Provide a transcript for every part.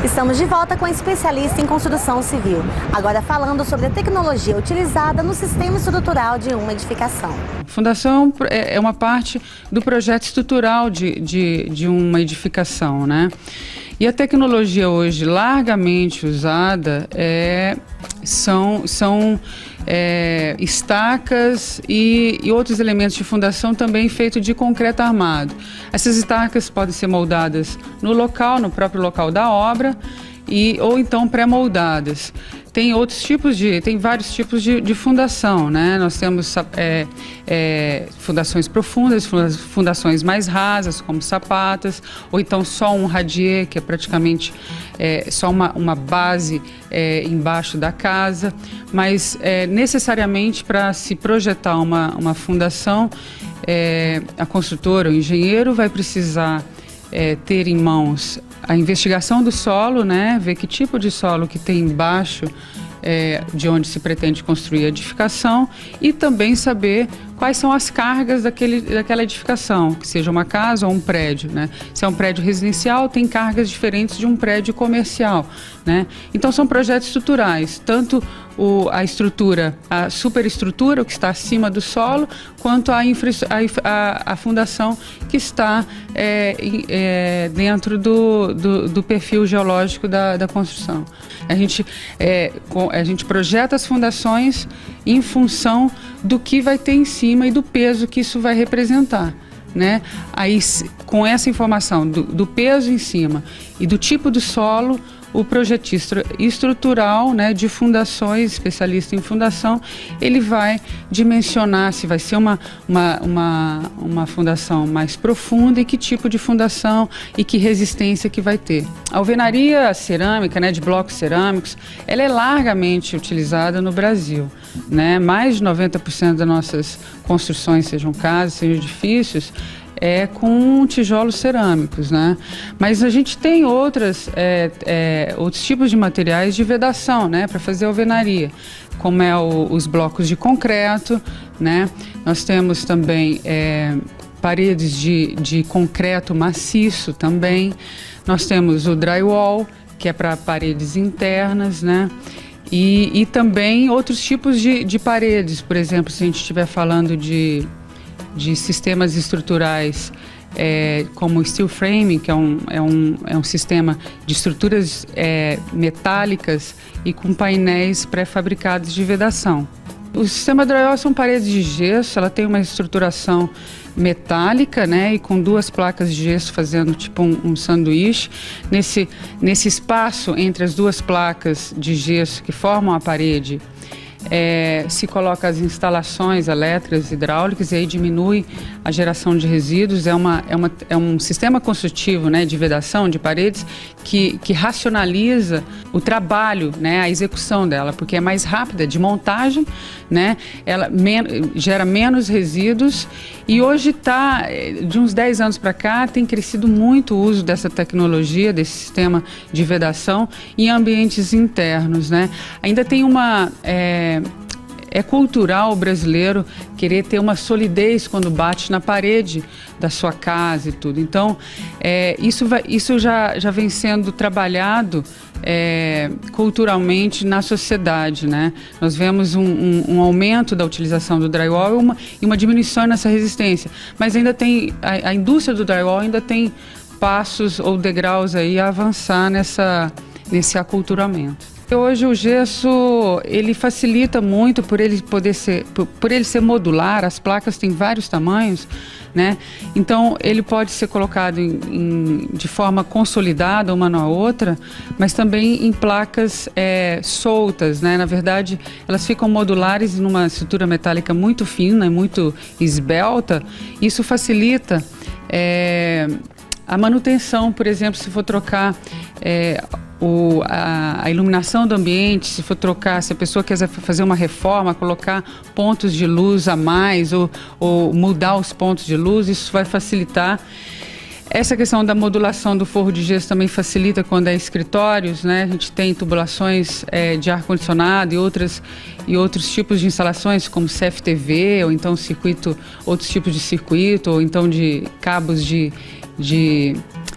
Estamos de volta com a especialista em construção civil, agora falando sobre a tecnologia utilizada no sistema estrutural de uma edificação. Fundação é uma parte do projeto estrutural de uma edificação, né? E a tecnologia hoje largamente usada são estacas e outros elementos de fundação também feitos de concreto armado. Essas estacas podem ser moldadas no próprio local da obra, ou então pré-moldadas. Tem vários tipos de fundação, né? Nós temos fundações profundas, fundações mais rasas, como sapatas, ou então só um radier, que é praticamente só uma base embaixo da casa. Mas necessariamente para se projetar uma fundação, a construtora, o engenheiro vai precisar ter em mãos a investigação do solo, né? Ver que tipo de solo que tem embaixo de onde se pretende construir a edificação, e também saber quais são as cargas daquela edificação, que seja uma casa ou um prédio, né? Se é um prédio residencial, tem cargas diferentes de um prédio comercial, né? Então são projetos estruturais, tanto a estrutura, a superestrutura, o que está acima do solo, quanto a fundação que está dentro do perfil geológico da construção. A gente projeta as fundações em função do que vai ter em cima e do peso que isso vai representar, né? Aí, com essa informação do peso em cima e do tipo do solo, o projetista estrutural, né, de fundações, especialista em fundação, ele vai dimensionar se vai ser uma fundação mais profunda e que tipo de fundação e que resistência que vai ter. A alvenaria cerâmica, né, de blocos cerâmicos, ela é largamente utilizada no Brasil, né? Mais de 90% das nossas construções, sejam casas, sejam edifícios, com tijolos cerâmicos, né? Mas a gente tem outros tipos de materiais de vedação, né, para fazer alvenaria, como os blocos de concreto, né? Nós temos também paredes de concreto maciço também. Nós temos o drywall, que é para paredes internas, né? E também outros tipos de paredes, por exemplo, se a gente estiver falando de sistemas estruturais como o steel framing, que é um sistema de estruturas metálicas e com painéis pré-fabricados de vedação. O sistema drywall são paredes de gesso, ela tem uma estruturação metálica, né, e com duas placas de gesso fazendo tipo um sanduíche. Nesse espaço entre as duas placas de gesso que formam a parede, se coloca as instalações elétricas e hidráulicas, e aí diminui a geração de resíduos. É um sistema construtivo, né, de vedação de paredes que racionaliza o trabalho, né, a execução dela, porque é mais rápida de montagem, né, ela gera menos resíduos. E hoje de uns 10 anos para cá, tem crescido muito o uso dessa tecnologia, desse sistema de vedação em ambientes internos, né? Ainda tem é cultural o brasileiro querer ter uma solidez quando bate na parede da sua casa e tudo. Então, isso já vem sendo trabalhado culturalmente na sociedade, né? Nós vemos um aumento da utilização do drywall e uma diminuição nessa resistência. Mas ainda tem, a indústria do drywall ainda tem passos ou degraus aí a avançar nesse aculturamento. Hoje o gesso, ele facilita muito por ele ser modular. As placas têm vários tamanhos, né? Então ele pode ser colocado de forma consolidada uma na outra, mas também em placas soltas, né? Na verdade, elas ficam modulares numa estrutura metálica muito fina e muito esbelta. Isso facilita a manutenção, por exemplo, se for trocar a iluminação do ambiente, se a pessoa quiser fazer uma reforma, colocar pontos de luz a mais ou mudar os pontos de luz, isso vai facilitar. Essa questão da modulação do forro de gesso também facilita quando é escritórios, né? A gente tem tubulações de ar-condicionado e outros tipos de instalações, como CFTV, ou então outros tipos de circuito, ou então de cabos de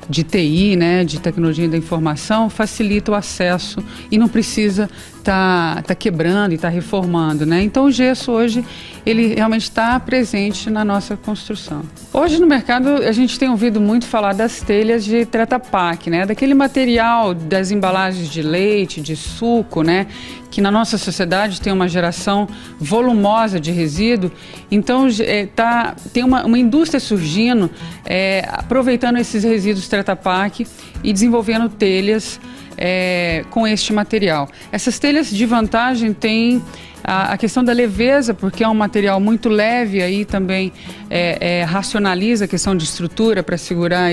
de TI, né, de tecnologia da informação, facilita o acesso e não precisa tá quebrando e tá reformando, né? Então o gesso hoje ele realmente está presente na nossa construção. Hoje no mercado a gente tem ouvido muito falar das telhas de Tetra Pak, né? Daquele material das embalagens de leite, de suco, né? Que na nossa sociedade tem uma geração volumosa de resíduo. Então tem uma indústria surgindo, aproveitando esses resíduos Tetra Pak e desenvolvendo telhas com este material. Essas telhas de vantagem têm a questão da leveza, porque é um material muito leve, aí também racionaliza a questão de estrutura para segurar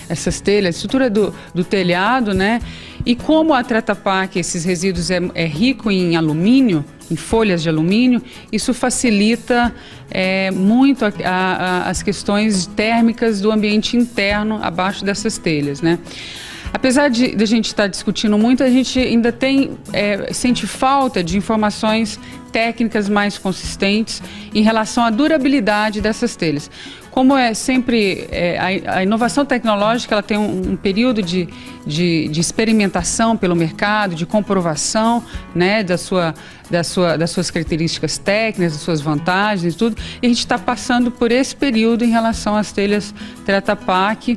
essas telhas, a estrutura do telhado, né? E como a Tetra Pak, esses resíduos é rico em alumínio, em folhas de alumínio, isso facilita muito as questões térmicas do ambiente interno abaixo dessas telhas, né? Apesar de a gente estar discutindo muito, a gente ainda sente falta de informações técnicas mais consistentes em relação à durabilidade dessas telhas. Como sempre, a inovação tecnológica ela tem um período de experimentação pelo mercado, de comprovação, né, das suas características técnicas, das suas vantagens e tudo. E a gente está passando por esse período em relação às telhas Tetra Pak,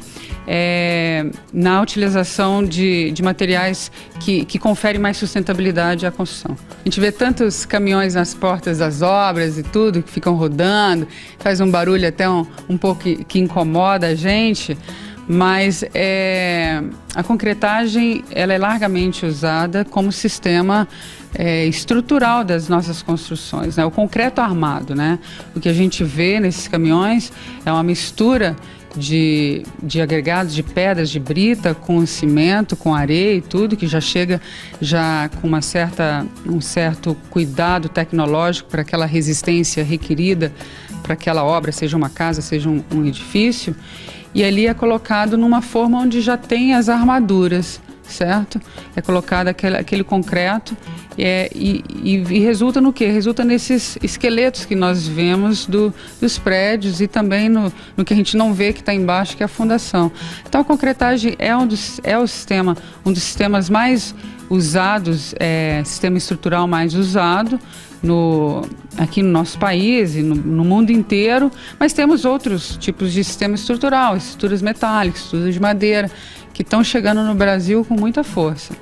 na utilização de materiais que conferem mais sustentabilidade à construção. A gente vê tantos caminhões nas portas das obras e tudo, que ficam rodando, faz um barulho até um pouco que incomoda a gente, mas a concretagem ela é largamente usada como sistema estrutural das nossas construções, né? O concreto armado, né? O que a gente vê nesses caminhões é uma mistura de agregados de pedras de brita com cimento, com areia e tudo, que já chega com um certo cuidado tecnológico para aquela resistência requerida para aquela obra, seja uma casa, seja um edifício, e ali é colocado numa forma onde já tem as armaduras, certo? É colocado aquele concreto e resulta no quê? Resulta nesses esqueletos que nós vemos dos prédios e também no que a gente não vê que está embaixo, que é a fundação. Então a concretagem é um dos sistemas mais usados, sistema estrutural mais usado aqui no nosso país e no mundo inteiro, mas temos outros tipos de sistema estrutural, estruturas metálicas, estruturas de madeira, que estão chegando no Brasil com muita força.